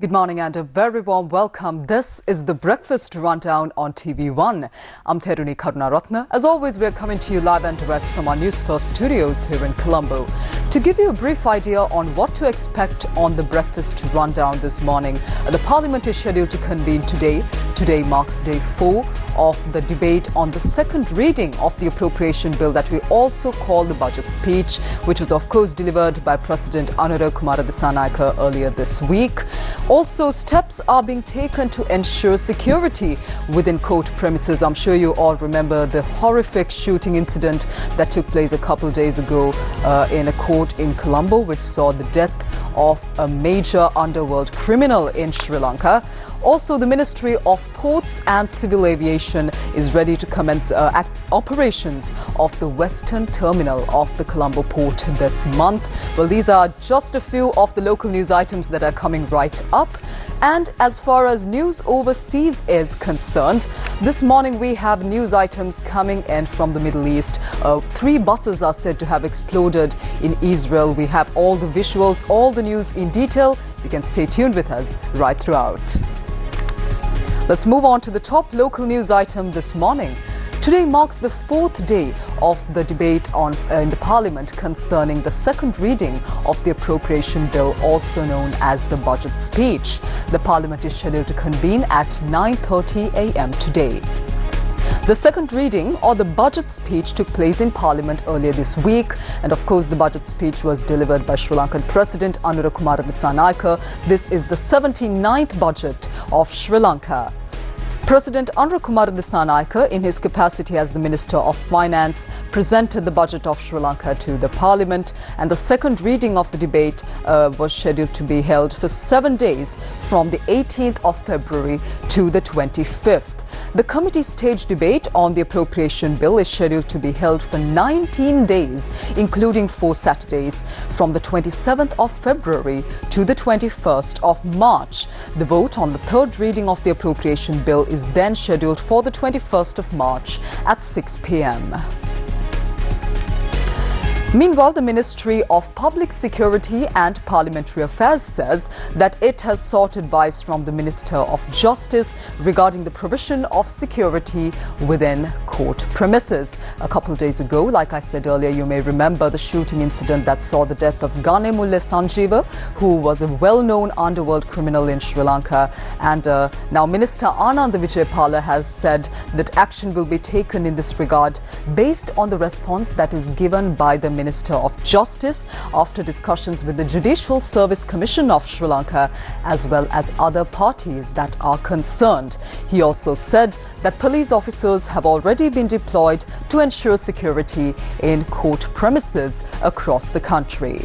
Good morning and a very warm welcome. This is the Breakfast Rundown on TV1. I'm Therunee Karunaratne. As always, we're coming to you live and direct from our Newsfirst studios here in Colombo. To give you a brief idea on what to expect on the Breakfast Rundown this morning, the Parliament is scheduled to convene today. Today marks day 4 of the debate on the second reading of the appropriation bill that we also call the budget speech, which was of course delivered by President Therunee earlier this week. Also, steps are being taken to ensure security within court premises. I'm sure you all remember the horrific shooting incident that took place a couple days ago in a court in Colombo, which saw the death of a major underworld criminal in Sri Lanka. Also, the Ministry of Ports and Civil Aviation is ready to commence operations of the western terminal of the Colombo Port this month. Well, these are just a few of the local news items that are coming right up. And as far as news overseas is concerned, this morning we have news items coming in from the Middle East. 3 buses are said to have exploded in Israel. We have all the visuals, all the news in detail. You can stay tuned with us right throughout. Let's move on to the top local news item this morning. Today marks the 4th day of the debate in the Parliament concerning the second reading of the appropriation bill, also known as the budget speech. The Parliament is scheduled to convene at 9:30 a.m. today. The second reading or the budget speech took place in Parliament earlier this week, and of course the budget speech was delivered by Sri Lankan President Therunee. This is the 79th budget of Sri Lanka. President Therunee, in his capacity as the Minister of Finance, presented the budget of Sri Lanka to the Parliament, and the second reading of the debate was scheduled to be held for 7 days from the 18th of February to the 25th. The committee stage debate on the appropriation bill is scheduled to be held for 19 days, including 4 Saturdays, from the 27th of February to the 21st of March. The vote on the third reading of the appropriation bill is then scheduled for the 21st of March at 6 p.m. Meanwhile, the Ministry of Public Security and Parliamentary Affairs says that it has sought advice from the Minister of Justice regarding the provision of security within court premises. A couple of days ago, like I said earlier, you may remember the shooting incident that saw the death of Gane Mulle Sanjeeva, who was a well-known underworld criminal in Sri Lanka. And now Minister Anand Vijaypala has said that action will be taken in this regard based on the response that is given by the Minister of Justice after discussions with the Judicial Service Commission of Sri Lanka as well as other parties that are concerned. He also said that police officers have already been deployed to ensure security in court premises across the country.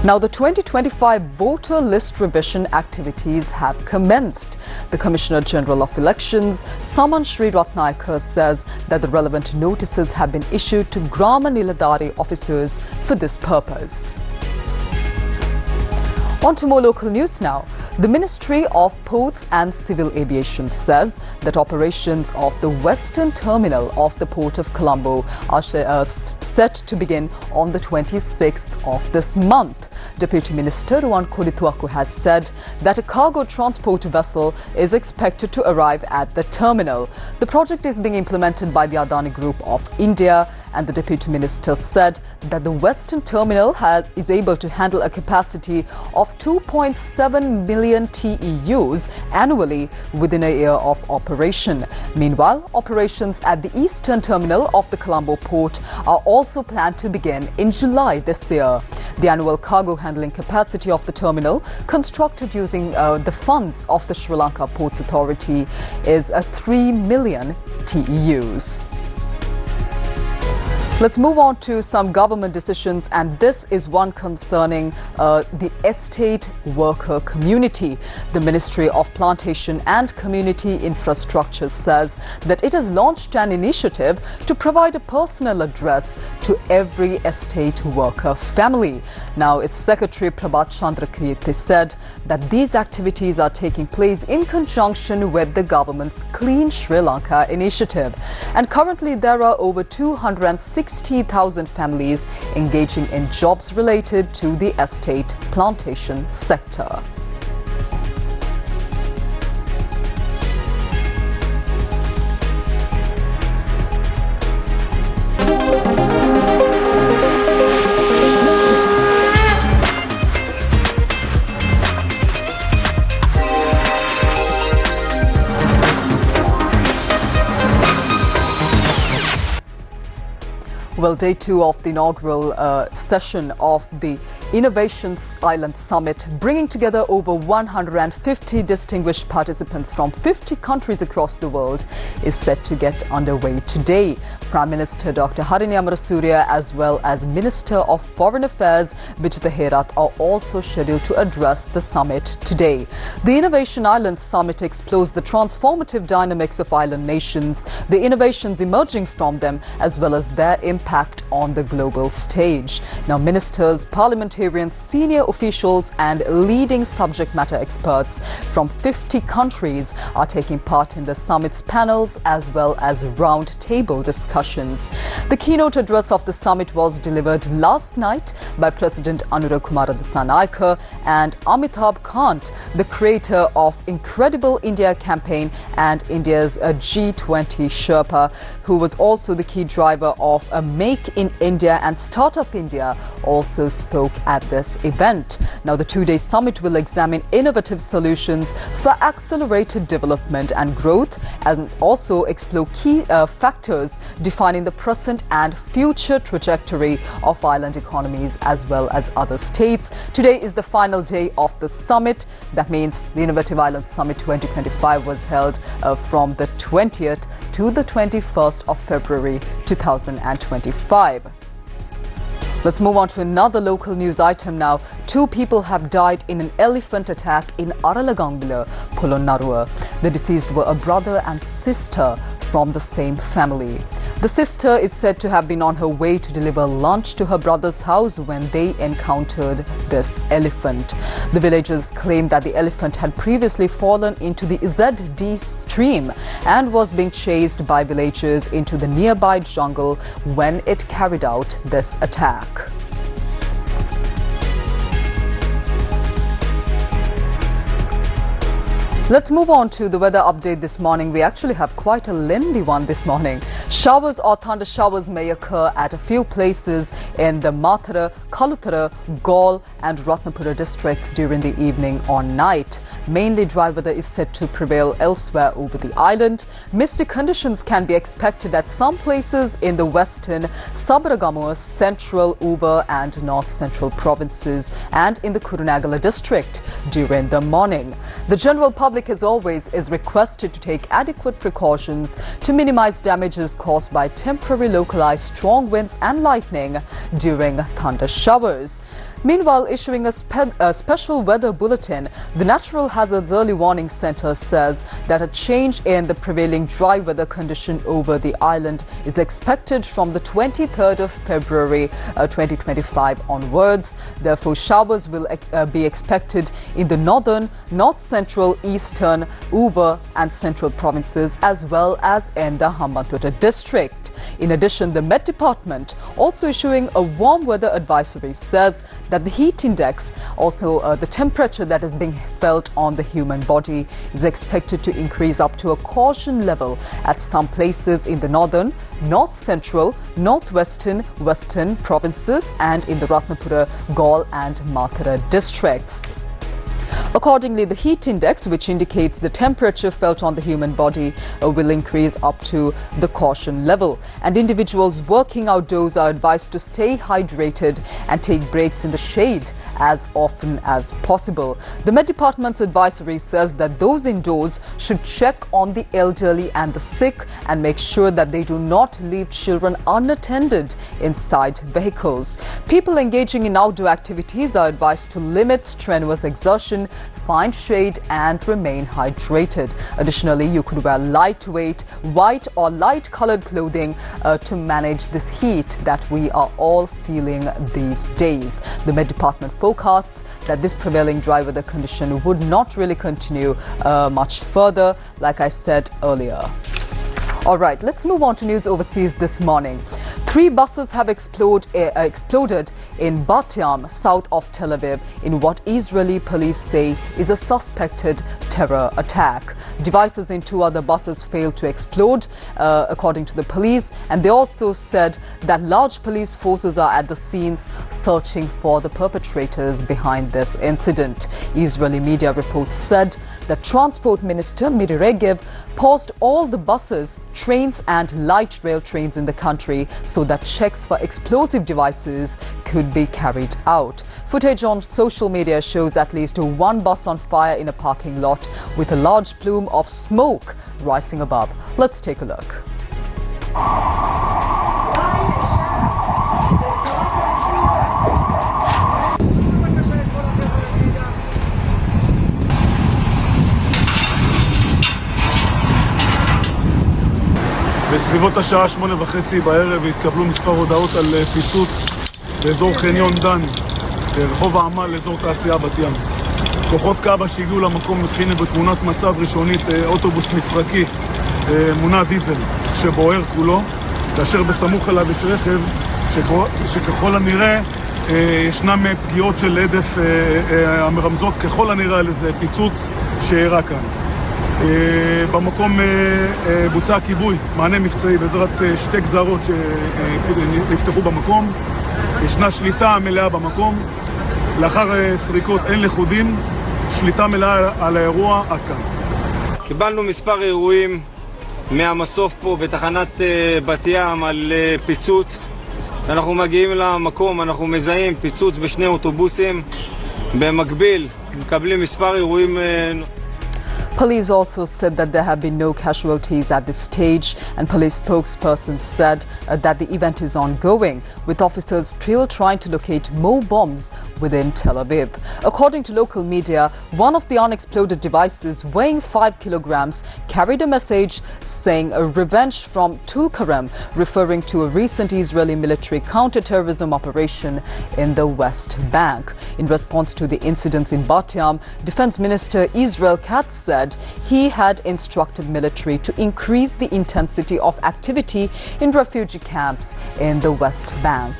Now, the 2025 voter list revision activities have commenced. The Commissioner General of Elections, Saman Sri Ratnayake, says that the relevant notices have been issued to Grama Niladhari officers for this purpose. On to more local news now. The Ministry of Ports and Civil Aviation says that operations of the western terminal of the Port of Colombo are set to begin on the 26th of this month. Deputy Minister Ruan Kodituaku has said that a cargo transport vessel is expected to arrive at the terminal. The project is being implemented by the Adani Group of India, and the Deputy Minister said that the western terminal is able to handle a capacity of 2.7 million TEUs annually within a year of operation. Meanwhile, operations at the eastern terminal of the Colombo Port are also planned to begin in July this year. The annual cargo handling capacity of the terminal, constructed using the funds of the Sri Lanka Ports Authority, is 3 million TEUs. Let's move on to some government decisions, and this is one concerning the estate worker community. The Ministry of Plantation and Community Infrastructure says that it has launched an initiative to provide a personal address to every estate worker family. Now, its Secretary Prabhat Chandra Kirti said that these activities are taking place in conjunction with the government's Clean Sri Lanka initiative. And currently there are over 260 60,000 families engaging in jobs related to the estate plantation sector. Well, day 2 of the inaugural session of the Innovations Island Summit, bringing together over 150 distinguished participants from 50 countries across the world, is set to get underway today. Prime Minister Dr. Therunee Karunaratne as well as Minister of Foreign Affairs Vijitha Herath are also scheduled to address the summit today. The Innovation Island Summit explores the transformative dynamics of island nations, the innovations emerging from them, as well as their impact on the global stage. Now, ministers, parliamentarians, senior officials and leading subject matter experts from 50 countries are taking part in the summit's panels as well as round-table discussions. The keynote address of the summit was delivered last night by President Anurag Kumar Dissanayake and Amitabh Kant, the creator of Incredible India campaign and India's G20 Sherpa, who was also the key driver of a Make in India and Startup India, also spoke at this event. Now, the two-day summit will examine innovative solutions for accelerated development and growth and also explore key factors defining the present and future trajectory of island economies as well as other states. Today is the final day of the summit. That means the Innovative Island Summit 2025 was held from the 20th to the 21st of February 2025. Let's move on to another local news item now. 2 people have died in an elephant attack in Aralagangila, Polonnaruwa. The deceased were a brother and sister from the same family. The sister is said to have been on her way to deliver lunch to her brother's house when they encountered this elephant. The villagers claimed that the elephant had previously fallen into the ZD stream and was being chased by villagers into the nearby jungle when it carried out this attack. Let's move on to the weather update this morning. We actually have quite a lengthy one this morning. Showers or thunder showers may occur at a few places in the Mathura, Kalutara, Gaul and Ratnapura districts during the evening or night. Mainly dry weather is set to prevail elsewhere over the island. Misty conditions can be expected at some places in the western, Sabaragamuwa, central, Uber and north central provinces and in the Kurunegala district during the morning. The general public, as always, is requested to take adequate precautions to minimize damages caused by temporary localized strong winds and lightning during thunder showers. Meanwhile, issuing a special weather bulletin, the Natural Hazards Early Warning Centre says that a change in the prevailing dry weather condition over the island is expected from the 23rd of February 2025 onwards. Therefore, showers will be expected in the northern, north central, eastern, Uva and central provinces as well as in the Hambantota district. In addition, the Met Department also issuing a warm weather advisory says that the heat index, also the temperature that is being felt on the human body, is expected to increase up to a caution level at some places in the northern, north central, northwestern, western provinces and in the Ratnapura, Gaul and Mathura districts. Accordingly, the heat index, which indicates the temperature felt on the human body, will increase up to the caution level. And individuals working outdoors are advised to stay hydrated and take breaks in the shade as often as possible. The Met Department's advisory says that those indoors should check on the elderly and the sick and make sure that they do not leave children unattended inside vehicles. People engaging in outdoor activities are advised to limit strenuous exertion, find shade and remain hydrated. Additionally, you could wear lightweight, white or light colored clothing to manage this heat that we are all feeling these days. The Met Department forecasts that this prevailing dry weather condition would not really continue much further, like I said earlier. All right, let's move on to news overseas this morning. 3 buses have exploded in Bat Yam, south of Tel Aviv, in what Israeli police say is a suspected terror attack. Devices in 2 other buses failed to explode, according to the police, and they also said that large police forces are at the scenes searching for the perpetrators behind this incident. Israeli media reports said that Transport Minister Miri Regev paused all the buses, trains and light rail trains in the country so that checks for explosive devices could be carried out. Footage on social media shows at least 1 bus on fire in a parking lot with a large plume of smoke rising above. Let's take a look. בסביבות השעה 8:30 בערב התקבלו מספר הודעות על פיצוץ באזור חניון דן, ברחוב העמל, אזור תעשייה בת ים. כוחות כב"ה שהגיעו למקום הבחינו בתמונת מצב ראשונית אוטובוס מפרקי מונע דיזל שבוער כולו, כאשר בסמוך אליו יש רכב שככל הנראה ישנם פגיעות של הדף המרמזות ככל הנראה על איזה פיצוץ שאירע כאן. במקום בוצע כיבוי, מענה מבצעי בעזרת 2 גזרות שנפתחו במקום. ישנה שליטה מלאה במקום. לאחר סריקות אין לכודים, שליטה מלאה על האירוע עד כאן. קיבלנו מספר אירועים מהמסוף פה בתחנת בת ים על פיצוץ. אנחנו מגיעים למקום, אנחנו מזהים פיצוץ ב2 אוטובוסים. במקביל מקבלים מספר אירועים. Police also said that there have been no casualties at this stage, and police spokesperson said that the event is ongoing, with officers still trying to locate more bombs within Tel Aviv. According to local media, one of the unexploded devices weighing 5 kilograms carried a message saying a revenge from Tulkarem, referring to a recent Israeli military counter-terrorism operation in the West Bank. In response to the incidents in Bat Yam, Defense Minister Israel Katz said he had instructed military to increase the intensity of activity in refugee camps in the West Bank.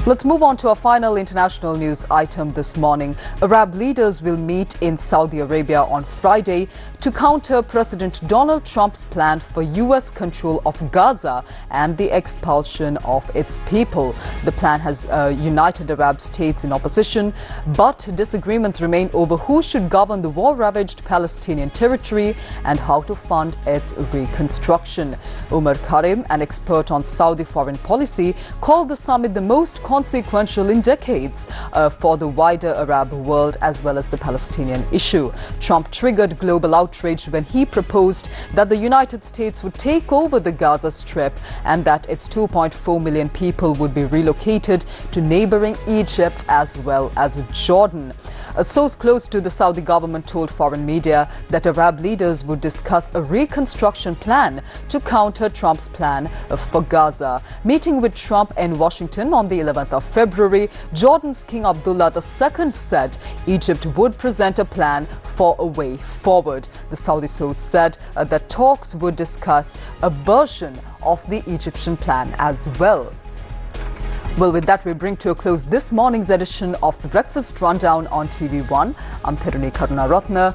Let's move on to our final international news item this morning. Arab leaders will meet in Saudi Arabia on Friday to counter President Donald Trump's plan for U.S. control of Gaza and the expulsion of its people. The plan has united Arab states in opposition, but disagreements remain over who should govern the war-ravaged Palestinian territory and how to fund its reconstruction. Umar Karim, an expert on Saudi foreign policy, called the summit the most consequential in decades for the wider Arab world as well as the Palestinian issue. Trump triggered global outrage when he proposed that the United States would take over the Gaza Strip and that its 2.4 million people would be relocated to neighboring Egypt as well as Jordan. A source close to the Saudi government told foreign media that Arab leaders would discuss a reconstruction plan to counter Trump's plan for Gaza. Meeting with Trump in Washington on the 11th of February, Jordan's King Abdullah II said Egypt would present a plan for a way forward. The Saudi source said that talks would discuss a version of the Egyptian plan as well. Well, with that, we bring to a close this morning's edition of the Breakfast Rundown on TV1. I'm Therunee Karunaratne.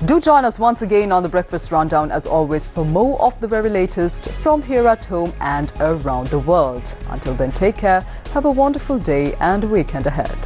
Do join us once again on the Breakfast Rundown, as always, for more of the very latest from here at home and around the world. Until then, take care, have a wonderful day and weekend ahead.